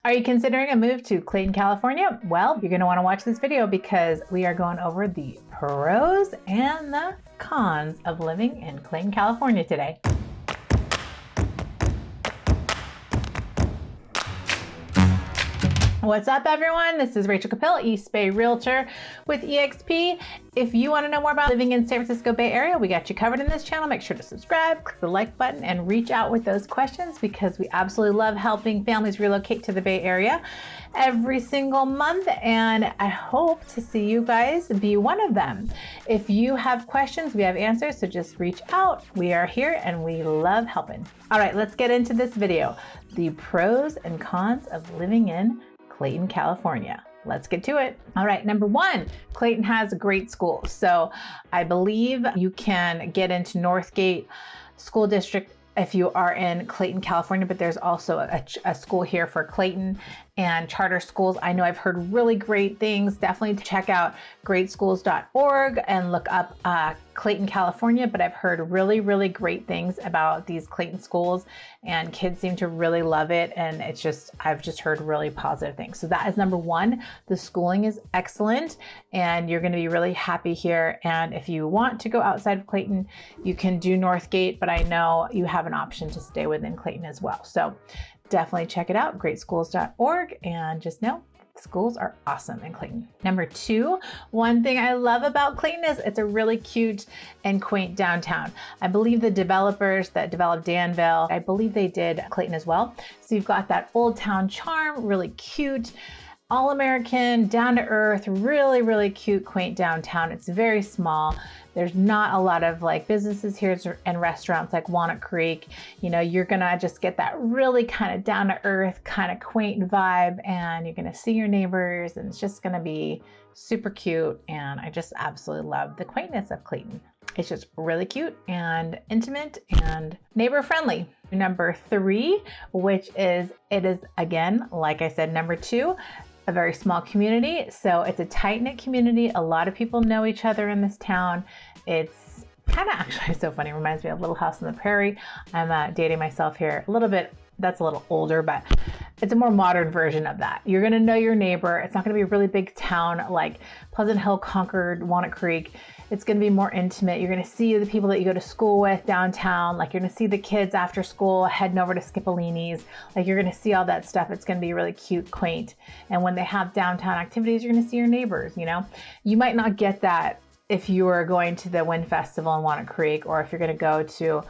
Are you considering a move to Clayton, California? Well, you're going to want to watch this video because we are going over the pros and the cons of living in Clayton, California today. What's up, everyone? This is Rachel Capel, East Bay Realtor with eXp. If you want to know more about living in San Francisco Bay Area, we got you covered in this channel. Make sure to subscribe, click the like button, and reach out with those questions because we absolutely love helping families relocate to the Bay Area every single month, and I hope to see you guys be one of them. If you have questions, we have answers, so just reach out. We are here and we love helping. All right, let's get into this video. The pros and cons of living in Clayton, California. Let's get to it. All right, number one, Clayton has great schools. So I believe you can get into Northgate School District if you are in Clayton, California, but there's also a school here for Clayton and charter schools. I know I've heard really great things. Definitely check out greatschools.org and look up Clayton, California, but I've heard really, really great things about these Clayton schools and kids seem to really love it. And I've just heard really positive things. So that is number one. The schooling is excellent and you're going to be really happy here. And if you want to go outside of Clayton, you can do Northgate, but I know you have an option to stay within Clayton as well. So definitely check it out, greatschools.org, and just know schools are awesome in Clayton. Number two, one thing I love about Clayton is it's a really cute and quaint downtown. I believe the developers that developed Danville, I believe they did Clayton as well. So you've got that old town charm, really cute, all-American, down-to-earth, really, really cute, quaint downtown. It's very small. There's not a lot of like businesses here and restaurants like Walnut Creek. You know, you're gonna just get that really kind of down-to-earth, kind of quaint vibe, and you're gonna see your neighbors, and it's just gonna be super cute. And I just absolutely love the quaintness of Clayton. It's just really cute and intimate and neighbor friendly. Number three, which is, it is again, like I said, number two, a very small community. So it's a tight-knit community. A lot of people know each other in this town. It's kind of actually so funny. It reminds me of Little House on the Prairie. I'm dating myself here a little bit. That's a little older, but it's a more modern version of that. You're going to know your neighbor. It's not going to be a really big town like Pleasant Hill, Concord, Walnut Creek. It's going to be more intimate. You're going to see the people that you go to school with downtown. Like you're going to see the kids after school heading over to Scipolini's. Like you're going to see all that stuff. It's going to be really cute, quaint. And when they have downtown activities, you're going to see your neighbors, you know? You might not get that if you are going to the Wind Festival in Walnut Creek, or if you're going to go to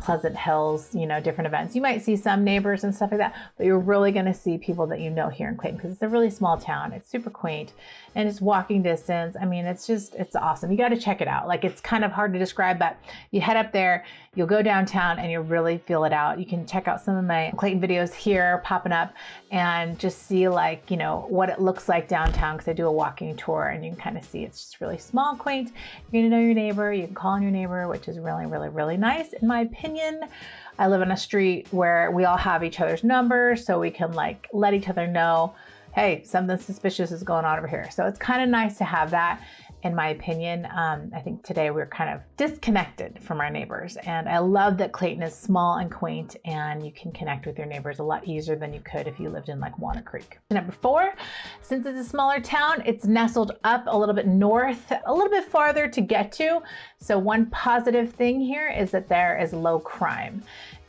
Pleasant Hills, you know, different events. You might see some neighbors and stuff like that, but you're really going to see people that you know here in Clayton because it's a really small town. It's super quaint and it's walking distance. I mean, it's awesome. You got to check it out. Like it's kind of hard to describe, but you head up there, you'll go downtown and you'll really feel it out. You can check out some of my Clayton videos here popping up and just see like, you know, what it looks like downtown because I do a walking tour and you can kind of see it's just really small, quaint. You're going to know your neighbor. You can call on your neighbor, which is really, really, really nice in my opinion. I live on a street where we all have each other's numbers, so we can like let each other know, hey, something suspicious is going on over here. So it's kind of nice to have that. In my opinion, I think today we're kind of disconnected from our neighbors. And I love that Clayton is small and quaint and you can connect with your neighbors a lot easier than you could if you lived in like Walnut Creek. Number four, since it's a smaller town, it's nestled up a little bit north, a little bit farther to get to. So one positive thing here is that there is low crime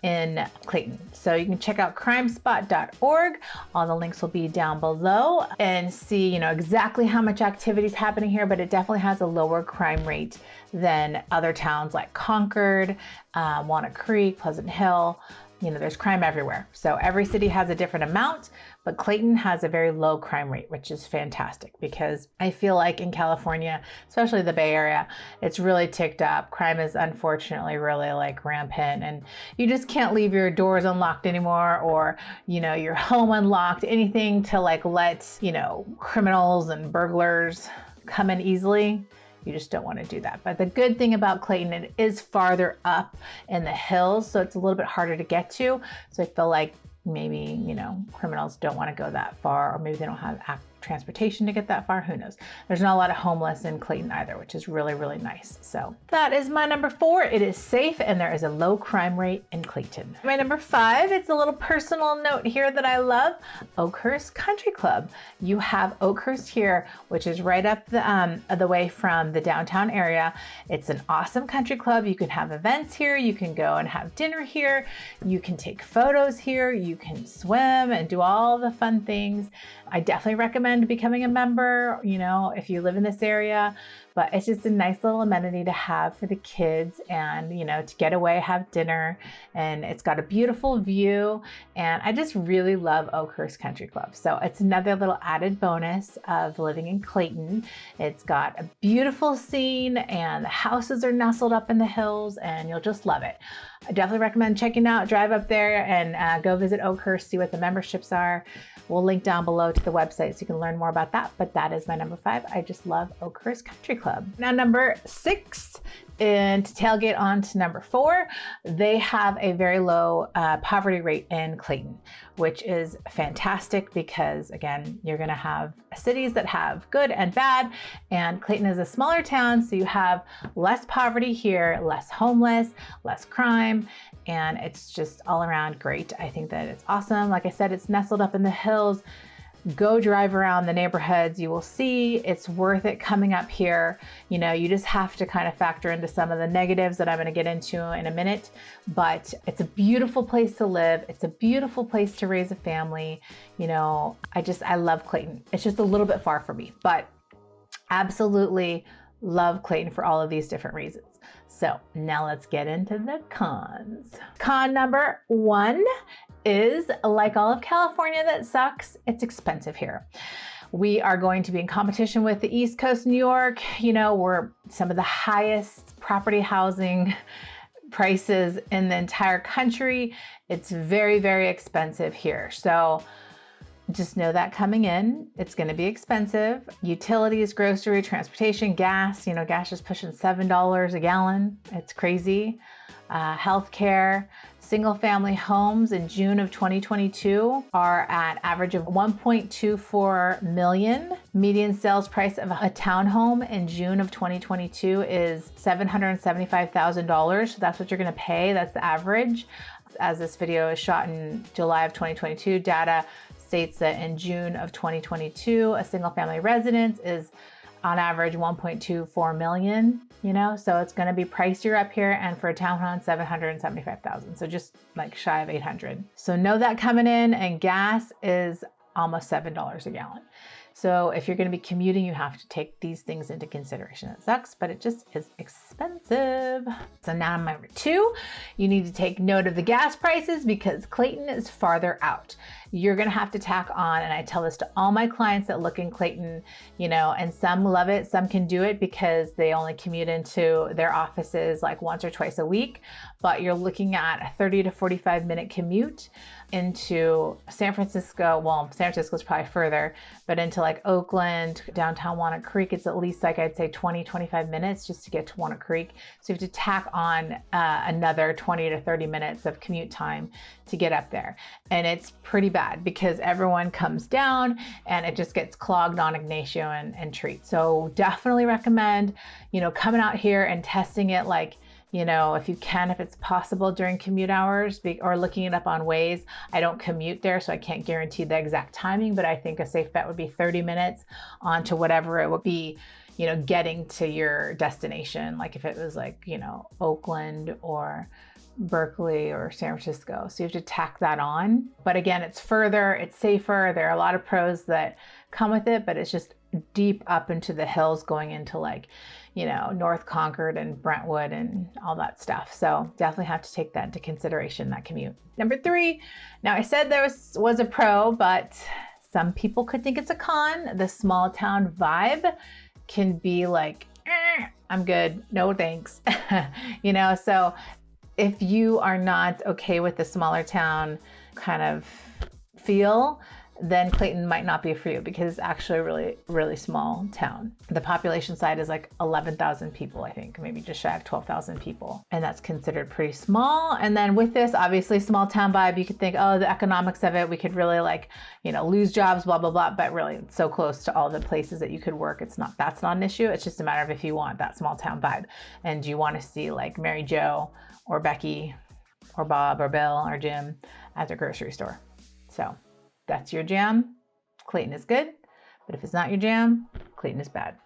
in Clayton. So you can check out crimespot.org. All the links will be down below and see, you know, exactly how much activity is happening here, but it definitely has a lower crime rate than other towns like Concord, Walnut Creek, Pleasant Hill. You know, there's crime everywhere. So every city has a different amount, but Clayton has a very low crime rate, which is fantastic because I feel like in California, especially the Bay Area, it's really ticked up. Crime is unfortunately really like rampant and you just can't leave your doors unlocked anymore or, you know, your home unlocked, anything to like let, you know, criminals and burglars come in easily. You just don't want to do that. But the good thing about Clayton, it is farther up in the hills, so it's a little bit harder to get to. So I feel like maybe, you know, criminals don't want to go that far, or maybe they don't have transportation to get that far, who knows? There's not a lot of homeless in Clayton either, which is really, really nice. So that is my number 4. It is safe and there is a low crime rate in Clayton. My number 5, it's a little personal note here that I love, Oakhurst Country Club. You have Oakhurst here, which is right up the way from the downtown area. It's an awesome country club. You can have events here. You can go and have dinner here. You can take photos here. You can swim and do all the fun things. I definitely recommend becoming a member, you know, if you live in this area, but it's just a nice little amenity to have for the kids and, you know, to get away, have dinner, and it's got a beautiful view. And I just really love Oakhurst Country Club. So it's another little added bonus of living in Clayton. It's got a beautiful scene and the houses are nestled up in the hills and you'll just love it. I definitely recommend checking out, drive up there and go visit Oakhurst, see what the memberships are. We'll link down below to the website so you can learn more about that, but that is my number 5. I just love Oakhurst Country Club. Now number 6, and to tailgate on to number 4, they have a very low poverty rate in Clayton, which is fantastic because again, you're gonna have cities that have good and bad, and Clayton is a smaller town, so you have less poverty here, less homeless, less crime, and it's just all around great. I think that it's awesome. Like I said, it's nestled up in the hills. Go drive around the neighborhoods. You will see it's worth it coming up here. You know, you just have to kind of factor into some of the negatives that I'm going to get into in a minute, but it's a beautiful place to live. It's a beautiful place to raise a family. You know, I love Clayton. It's just a little bit far for me, but absolutely love Clayton for all of these different reasons. So now let's get into the cons. Con number 1 is, like all of California that sucks, it's expensive here. We are going to be in competition with the East Coast, New York. You know, we're some of the highest property housing prices in the entire country. It's very, very expensive here. So just know that coming in, it's going to be expensive. Utilities, grocery, transportation, gas, you know, gas is pushing $7 a gallon. It's crazy. Healthcare, single family homes in June of 2022 are at average of 1.24 million. Median sales price of a townhome in June of 2022 is $775,000. So that's what you're going to pay. That's the average. As this video is shot in July of 2022, data states that in June of 2022, a single family residence is on average 1.24 million, you know, so it's going to be pricier up here, and for a townhome, 775,000. So just like shy of 800. So know that coming in, and gas is almost $7 a gallon. So if you're going to be commuting, you have to take these things into consideration. It sucks, but it just is expensive. So now number 2, you need to take note of the gas prices because Clayton is farther out. You're going to have to tack on, and I tell this to all my clients that look in Clayton, you know, and some love it, some can do it because they only commute into their offices like once or twice a week, but you're looking at a 30 to 45 minute commute into San Francisco. Well, San Francisco's probably further, but into like Oakland, downtown Walnut Creek, it's at least like I'd say 20, 25 minutes just to get to Walnut Creek. So you have to tack on another 20 to 30 minutes of commute time to get up there. And it's pretty bad because everyone comes down and it just gets clogged on Ignacio and Treat. So definitely recommend, you know, coming out here and testing it, like, you know, if you can, if it's possible during commute hours, or looking it up on Waze. I don't commute there, so I can't guarantee the exact timing, but I think a safe bet would be 30 minutes onto whatever it would be, you know, getting to your destination. Like if it was like, you know, Oakland or Berkeley or San Francisco. So you have to tack that on. But again, it's further, it's safer. There are a lot of pros that come with it, but it's just deep up into the hills going into like, you know, North Concord and Brentwood and all that stuff. So definitely have to take that into consideration, that commute. Number 3, now I said there was a pro, but some people could think it's a con. The small town vibe can be like, I'm good, no thanks. You know, so if you are not okay with the smaller town kind of feel, then Clayton might not be for you because it's actually a really, really small town. The population side is like 11,000 people, I think, maybe just shy of 12,000 people. And that's considered pretty small. And then with this, obviously small town vibe, you could think, oh, the economics of it, we could really like, you know, lose jobs, blah, blah, blah. But really it's so close to all the places that you could work. That's not an issue. It's just a matter of if you want that small town vibe. And you want to see like Mary Jo or Becky or Bob or Bill or Jim at their grocery store. So that's your jam, Clayton is good. But if it's not your jam, Clayton is bad.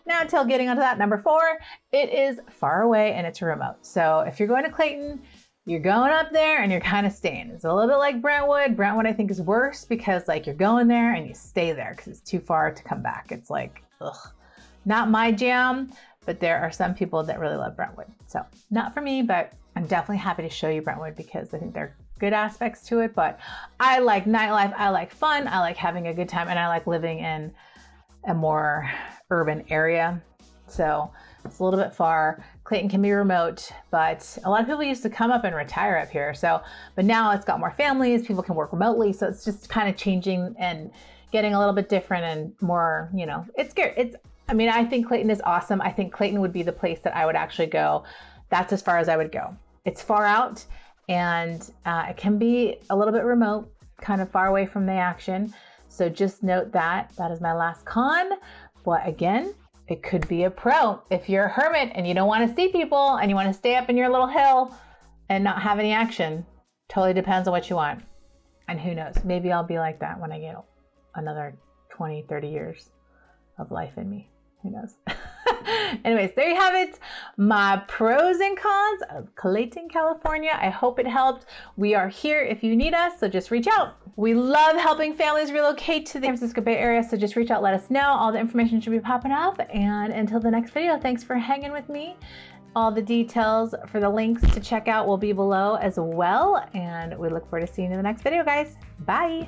Now until getting onto that, number 4, it is far away and it's remote. So if you're going to Clayton, you're going up there and you're kind of staying. It's a little bit like Brentwood. Brentwood I think is worse because like you're going there and you stay there because it's too far to come back. It's like, ugh, not my jam, but there are some people that really love Brentwood. So not for me, but I'm definitely happy to show you Brentwood because I think they're good aspects to it. But I like nightlife, I like fun, I like having a good time, and I like living in a more urban area. So it's a little bit far. Clayton can be remote, but a lot of people used to come up and retire up here. So, but now it's got more families, people can work remotely. So it's just kind of changing and getting a little bit different and more, you know, it's good. I think Clayton is awesome. I think Clayton would be the place that I would actually go. That's as far as I would go. It's far out and it can be a little bit remote, kind of far away from the action. So just note that is my last con. But again, it could be a pro. If you're a hermit and you don't want to see people and you want to stay up in your little hill and not have any action, totally depends on what you want. And who knows, maybe I'll be like that when I get another 20, 30 years of life in me. Who knows? Anyways, there you have it. My pros and cons of Clayton, California. I hope it helped. We are here if you need us, so just reach out. We love helping families relocate to the San Francisco Bay Area, so just reach out, let us know. All the information should be popping up. And until the next video, thanks for hanging with me. All the details for the links to check out will be below as well. And we look forward to seeing you in the next video, guys. Bye.